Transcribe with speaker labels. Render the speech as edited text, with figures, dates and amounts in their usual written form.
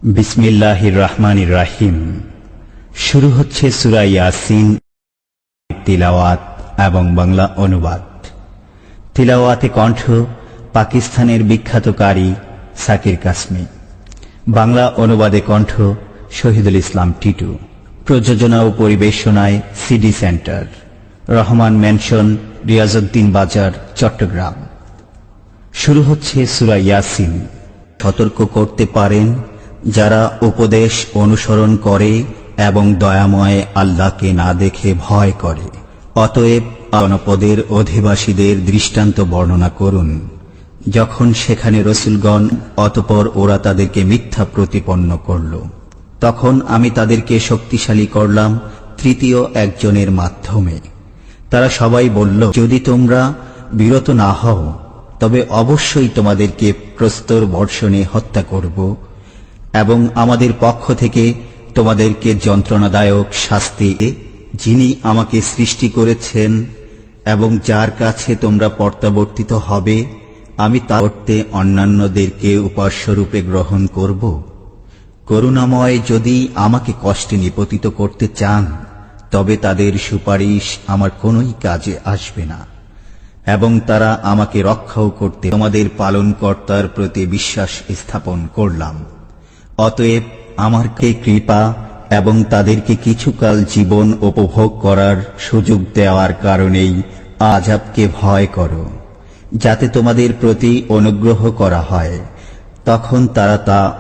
Speaker 1: বিসমিল্লাহির রহমানির রহিম। শুরু হচ্ছে সূরা ইয়াসিন। তিলাওয়াত এবং বাংলা অনুবাদ। তিলাওয়াতে কণ্ঠ পাকিস্তানের বিখ্যাত কারি সাকির কাসমি। বাংলা অনুবাদে কণ্ঠ শহীদুল ইসলাম টিটু। প্রযোজনা ও পরিবেশনায় CD centre, Rahman mansion, Riazuddin Bazar, Chittagong. শুরু হচ্ছে সূরা ইয়াসিন। সতর্ক করতে পারেন যারা উপদেশ অনুসরণ করে এবং দয়াময় আল্লাহকে না দেখে ভয় করে। অতএব জনপদের অধিবাসীদের দৃষ্টান্ত বর্ণনা করুন, যখন সেখানে রসূলগণ অতঃপর ওরা তাদেরকে মিথ্যা প্রতিপন্ন করল, তখন আমি তাদেরকে শক্তিশালী করলাম তৃতীয় একজনের মাধ্যমে। তারা সবাই বলল, যদি তোমরা বিরত না হও তবে অবশ্যই তোমাদেরকে প্রস্তর বর্ষণে হত্যা করব এবং আমাদের পক্ষ থেকে তোমাদেরকে যন্ত্রণাদায়ক শাস্তি, যিনি আমাকে সৃষ্টি করেছেন এবং যার কাছে তোমরা প্রত্যাবর্তিত হবে, আমি তা করতে অন্যান্যদেরকে উপাস্যরূপে গ্রহণ করব। করুণাময় যদি আমাকে কষ্টে নিপতিত করতে চান, তবে তাদের সুপারিশ আমার কোনোই কাজে আসবে না এবং তারা আমাকে রক্ষাও করতে তোমাদের পালনকর্তার প্রতি বিশ্বাস স্থাপন করলাম। অতএব আমার কৃপা এবং তাদেরকে কিছুকাল জীবন উপভোগ করার সুযোগ দেওয়ার কারণেই আযাবকে ভয় করো, যাতে তোমাদের প্রতি অনুগ্রহ করা হয়। তখন তারা তা